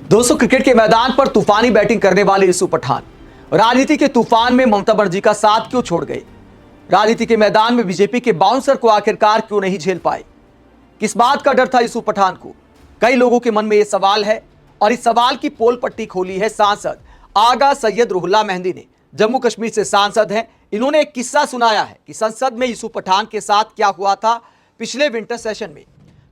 दोस्तों, क्रिकेट के मैदान पर तूफानी बैटिंग करने वाले यूसुफ पठान राजनीति के तूफान में ममता बनर्जी का साथ क्यों छोड़ गए? राजनीति के मैदान में बीजेपी के बाउंसर को आखिरकार क्यों नहीं झेल पाए? किस बात का डर था यूसुफ पठान को? कई लोगों के मन में यह सवाल है और इस सवाल की पोल पट्टी खोली है सांसद आगा सैयद रुहुल्लाह मेहंदी ने। जम्मू कश्मीर से सांसद हैं। इन्होंने एक किस्सा सुनाया है कि संसद में यूसुफ पठान के साथ क्या हुआ था पिछले विंटर सेशन में।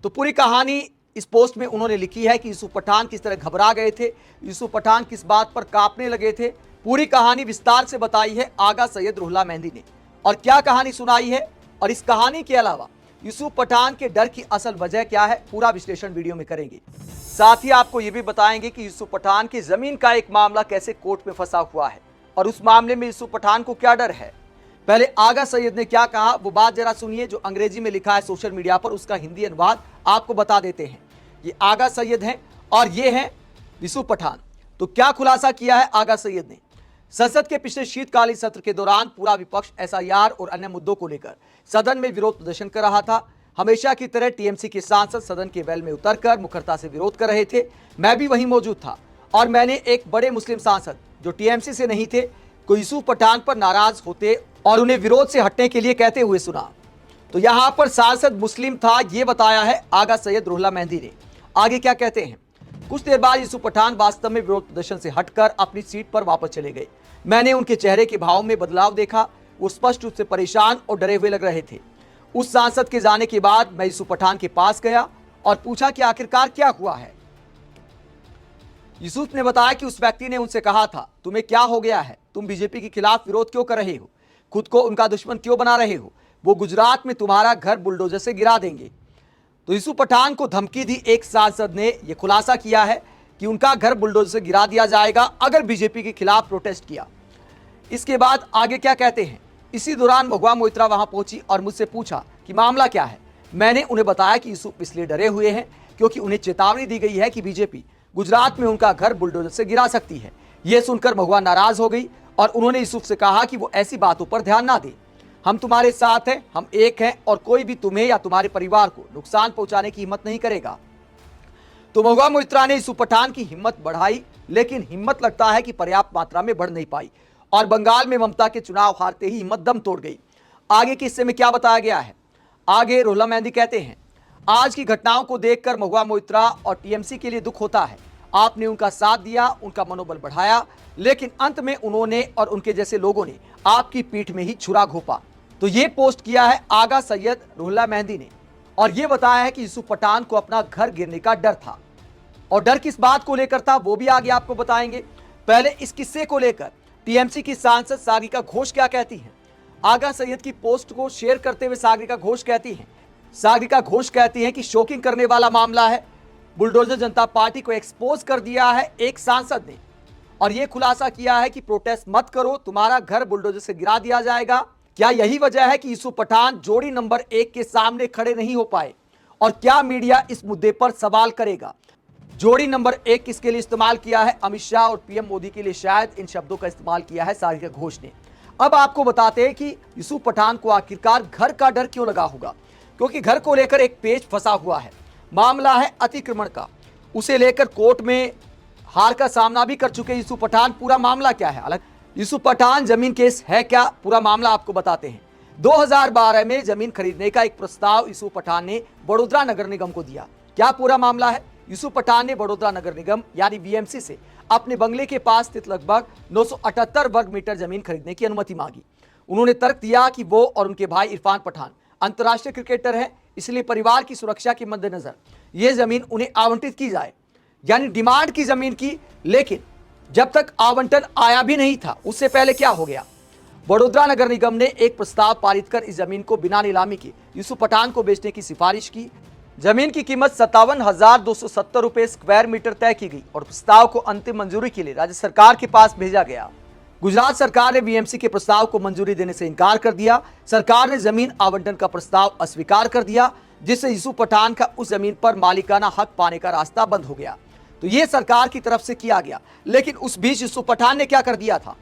तो पूरी कहानी इस पोस्ट में उन्होंने लिखी है कि यूसुफ पठान किस तरह घबरा गए थे, यूसुफ पठान किस बात पर कांपने लगे थे। पूरी कहानी विस्तार से बताई है आगा सैयद रुहुल्लाह मेहंदी ने। और क्या कहानी सुनाई है और इस कहानी के अलावा यूसुफ पठान के डर की असल वजह क्या है, पूरा विश्लेषण वीडियो में करेंगे। साथ ही आपको यह भी बताएंगे कि यूसुफ पठान की जमीन का एक मामला कैसे कोर्ट में फंसा हुआ है और उस मामले में यूसुफ पठान को क्या डर है। पहले आगा सैयद ने क्या कहा वो बात जरा सुनिए, जो अंग्रेजी में लिखा है सोशल मीडिया पर, उसका हिंदी अनुवाद आपको बता देते हैं। ये आगा सैयद हैं और ये हैं यूसुफ पठान। तो क्या खुलासा किया है आगा सैयद ने? संसद के पिछले शीतकालीन सत्र के दौरान पूरा विपक्ष एसआईआर और अन्य मुद्दों को लेकर सदन में विरोध प्रदर्शन कर रहा था। हमेशा की तरह टीएमसी के सांसद सदन के वेल में उतरकर मुखरता से विरोध कर रहे थे। मैं भी वहीं मौजूद था और मैंने एक बड़े मुस्लिम सांसद जो टीएमसी से नहीं थे को यूसुफ पठान पर नाराज होते और उन्हें विरोध से हटने के लिए कहते हुए सुना। तो यहां पर सांसद मुस्लिम था, यह बताया है आगा सैयद रुहुल्लाह मेहंदी ने। आगे क्या कहते हैं? कुछ देर बाद यूसुफ पठान वास्तव में विरोध प्रदर्शन से हटकर अपनी सीट पर वापस चले गए। मैंने उनके चेहरे के भाव में बदलाव देखा। वो स्पष्ट रूप से परेशान और डरे हुए लग रहे थे। उस सांसद के जाने के बाद मैं यूसुफ पठान के पास गया और पूछा कि आखिरकार क्या हुआ है। यूसुफ ने बताया कि उस व्यक्ति ने उनसे कहा था, तुम्हें क्या हो गया है? तुम बीजेपी के खिलाफ विरोध क्यों कर रहे हो? खुद को उनका दुश्मन क्यों बना रहे हो? वो गुजरात में तुम्हारा घर बुलडोजर से गिरा देंगे। तो यूसुफ पठान को धमकी दी एक सांसद ने। यह खुलासा किया है कि उनका घर बुलडोजर से गिरा दिया जाएगा अगर बीजेपी के खिलाफ प्रोटेस्ट किया। इसके बाद आगे क्या कहते हैं? इसी दौरान महुआ मोइत्रा वहां पहुंची और मुझसे पूछा कि मामला क्या है। मैंने उन्हें बताया कि यूसुफ इसलिए डरे हुए हैं क्योंकि उन्हें चेतावनी दी गई है कि बीजेपी गुजरात में उनका घर बुलडोजर से गिरा सकती है। यह सुनकर महुआ नाराज हो गई और उन्होंने यूसुफ से कहा कि वो ऐसी बातों पर ध्यान ना दे। हम तुम्हारे साथ हैं, हम एक हैं और कोई भी तुम्हें या तुम्हारे परिवार को नुकसान पहुंचाने की हिम्मत नहीं करेगा। तो महुआ मोइत्रा ने यूसुफ पठान की हिम्मत बढ़ाई, लेकिन हिम्मत लगता है कि पर्याप्त मात्रा में बढ़ नहीं पाई और बंगाल में ममता के चुनाव हारते ही हिम्मत दम तोड़ गई। आगे के हिस्से में क्या बताया गया है? आगे रुहुल्लाह मेहंदी कहते हैं, आज की घटनाओं को देखकर महुआ मोइत्रा और टीएमसी के लिए दुख होता है। आपने उनका साथ दिया, उनका मनोबल बढ़ाया, लेकिन अंत में उन्होंने और उनके जैसे लोगों ने आपकी पीठ में ही छुरा घोंपा। तो ये पोस्ट किया है आगा सैयद रुहुल्लाह मेहंदी ने और ये बताया है कि यूसुफ पठान को अपना घर गिरने का डर था। और डर किस बात को लेकर था वो भी आगे आपको बताएंगे। पहले इस किस्से को लेकर टीएमसी की सांसद सागरिका घोष क्या कहती हैं? आगा सैयद की पोस्ट को शेयर करते हुए सागरिका घोष कहती हैं कि शॉकिंग करने वाला मामला है। बुलडोजर जनता पार्टी को एक्सपोज कर दिया है एक सांसद ने और यह खुलासा किया है कि प्रोटेस्ट मत करो, तुम्हारा घर बुलडोजर से गिरा दिया जाएगा। क्या यही वजह है कि यूसुफ पठान जोड़ी नंबर 1 के सामने खड़े नहीं हो पाए? और क्या मीडिया इस मुद्दे पर सवाल करेगा? जोड़ी नंबर 1 किसके लिए इस्तेमाल किया है? अमित शाह और पीएम मोदी के लिए शायद इन शब्दों का इस्तेमाल किया है सागरिका घोष ने। अब आपको बताते हैं कि यूसुफ पठान को आखिरकार घर का डर क्यों लगा होगा, क्योंकि घर को लेकर एक पेच फंसा हुआ है। मामला है अतिक्रमण का। उसे लेकर कोर्ट में हार का सामना भी कर चुके यूसुफ पठान। पूरा मामला क्या है? अलग यूसुफ पठान जमीन केस है क्या, पूरा मामला आपको बताते हैं। 2012 में जमीन खरीदने का एक प्रस्ताव यूसुफ पठान ने बड़ोदरा नगर निगम को दिया। क्या पूरा मामला है? यूसुफ पठान ने बड़ोदरा नगर निगम यानी बीएमसी से अपने बंगले के पास स्थित लगभग 978 वर्ग मीटर जमीन खरीदने की अनुमति मांगी। उन्होंने तर्क दिया कि वो और उनके भाई इरफान पठान अंतर्राष्ट्रीय क्रिकेटर हैं, इसलिए परिवार की सुरक्षा के मद्देनजर यह जमीन उन्हें आवंटित की जाए, यानी डिमांड की जमीन की। लेकिन जब तक आवंटन आया भी नहीं था उससे पहले क्या हो गया? बड़ोदरा नगर निगम ने एक प्रस्ताव पारित कर इस जमीन को बिना नीलामी के यूसुफ पठान को बेचने की सिफारिश की। जमीन की कीमत 57,270 रुपए स्क्वायर मीटर तय की गई और प्रस्ताव को अंतिम मंजूरी के लिए राज्य सरकार के पास भेजा गया। गुजरात सरकार ने बीएमसी के प्रस्ताव को मंजूरी देने से इनकार कर दिया। सरकार ने जमीन आवंटन का प्रस्ताव अस्वीकार कर दिया, जिससे यूसुफ पठान का उस जमीन पर मालिकाना हक पाने का रास्ता बंद हो गया। तो यह सरकार की तरफ से किया गया, लेकिन उस बीच यूसुफ पठान ने क्या कर दिया था?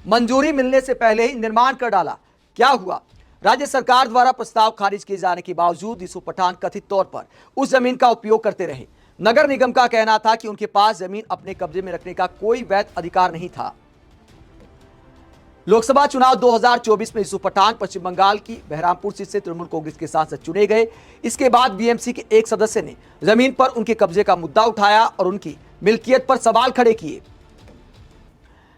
मंजूरी मिलने से पहले ही निर्माण कर डाला। क्या हुआ? राज्य सरकार द्वारा प्रस्ताव खारिज किए जाने के बावजूद यूसुफ पठान कथित तौर पर उस जमीन का उपयोग करते रहे। नगर निगम का कहना था कि उनके पास जमीन अपने कब्जे में रखने का कोई वैध अधिकार नहीं था। लोकसभा चुनाव 2024 में यूसुफ पठान पश्चिम बंगाल की बहरामपुर सीट से तृणमूल कांग्रेस के सांसद चुने गए। इसके बाद बीएमसी के एक सदस्य ने जमीन पर उनके कब्जे का मुद्दा उठाया और उनकी मिल्कियत पर सवाल खड़े किए।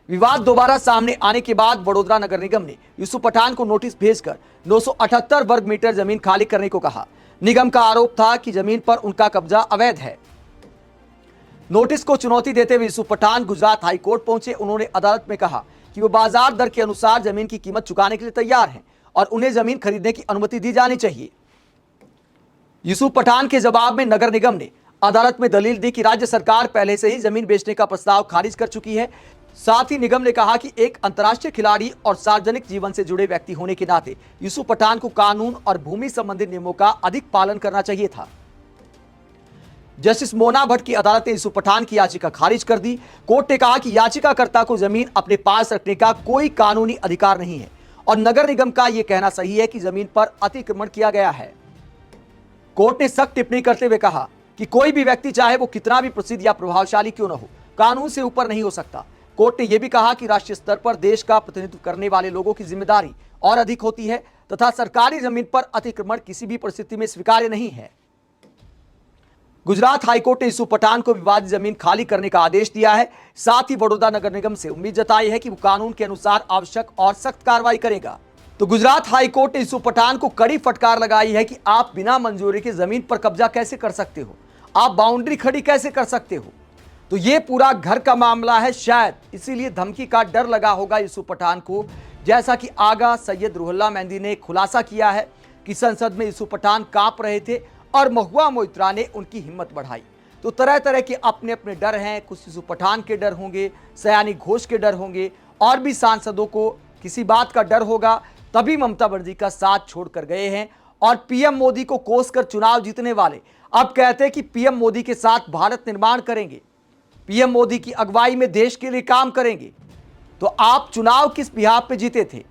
विवाद दोबारा सामने आने के बाद वडोदरा नगर निगम ने यूसुफ पठान को नोटिस भेजकर 978 वर्ग मीटर जमीन खाली करने को कहा। निगम का आरोप था कि जमीन पर उनका कब्जा अवैध है। नोटिस को चुनौती देते हुए यूसुफ पठान गुजरात हाई कोर्ट पहुंचे। उन्होंने अदालत में कहा कि वो बाजार दर के अनुसार जमीन की कीमत चुकाने के लिए तैयार हैं और उन्हें जमीन खरीदने की अनुमति दी जानी चाहिए। यूसुफ पठान के जवाब में नगर निगम ने अदालत में दलील दी कि राज्य सरकार पहले से ही जमीन बेचने का प्रस्ताव खारिज कर चुकी है। साथ ही निगम ने कहा कि एक अंतर्राष्ट्रीय खिलाड़ी और सार्वजनिक जीवन से जुड़े व्यक्ति होने के नाते यूसुफ पठान को कानून और भूमि संबंधी नियमों का अधिक पालन करना चाहिए था। जस्टिस मोना भट्ट की अदालत ने यूसुफ पठान की याचिका खारिज कर दी। कोर्ट ने कहा कि याचिकाकर्ता को जमीन अपने पास रखने का कोई कानूनी अधिकार नहीं है और नगर निगम का यह कहना सही है कि जमीन पर अतिक्रमण किया गया है। कोर्ट ने सख्त टिप्पणी करते हुए कहा कि कोई भी व्यक्ति चाहे वो कितना भी प्रसिद्ध या प्रभावशाली क्यों न हो, कानून से ऊपर नहीं हो सकता। कोर्ट ने यह भी कहा कि राष्ट्रीय स्तर पर देश का प्रतिनिधित्व करने वाले लोगों की जिम्मेदारी और अधिक होती है तथा सरकारी जमीन पर अतिक्रमण किसी भी परिस्थिति में स्वीकार्य नहीं है। गुजरात हाईकोर्ट ने यूसुफ पठान को विवादित जमीन खाली करने का आदेश दिया है। साथ ही वडोदरा नगर निगम से उम्मीद जताई है कि वो कानून के अनुसार आवश्यक और सख्त कार्रवाई करेगा। तो गुजरात हाईकोर्ट ने यूसुफ पठान को कड़ी फटकार लगाई है कि आप बिना मंजूरी के जमीन पर कब्जा कैसे कर सकते हो, आप बाउंड्री खड़ी कैसे कर सकते हो। तो ये पूरा घर का मामला है, शायद इसीलिए धमकी का डर लगा होगा यूसुफ पठान को। जैसा कि आगा सैयद रुहुल्ला मेहंदी ने खुलासा किया है कि संसद में यूसुफ पठान कांप रहे थे और महुआ मोइत्रा ने उनकी हिम्मत बढ़ाई। तो तरह तरह के अपने अपने डर हैं। कुछ यूसुफ पठान के डर होंगे, सयानी घोष के डर होंगे, और भी सांसदों को किसी बात का डर होगा, तभी ममता बनर्जी का साथ छोड़कर गए हैं। और पीएम मोदी को कोसकर चुनाव जीतने वाले अब कहते हैं कि पीएम मोदी के साथ भारत निर्माण करेंगे, पीएम मोदी की अगुवाई में देश के लिए काम करेंगे। तो आप चुनाव किस बिहाफ पे जीते थे?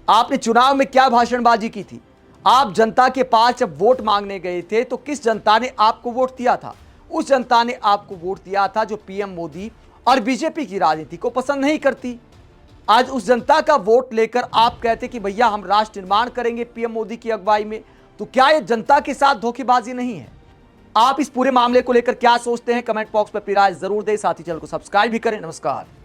आपने चुनाव में क्या भाषणबाजी की थी? आप जनता के पास जब वोट मांगने गए थे तो किस जनता ने आपको वोट दिया था? उस जनता ने आपको वोट दिया था जो पीएम मोदी और बीजेपी की राजनीति को पसंद नहीं करती। आज उस जनता का वोट लेकर आप कहते कि भैया हम राष्ट्र निर्माण करेंगे पीएम मोदी की अगुवाई में। तो क्या यह जनता के साथ धोखेबाजी नहीं है? आप इस पूरे मामले को लेकर क्या सोचते हैं? कमेंट बॉक्स में अपनी राय जरूर दें। साथ ही चैनल को सब्सक्राइब भी करें। नमस्कार।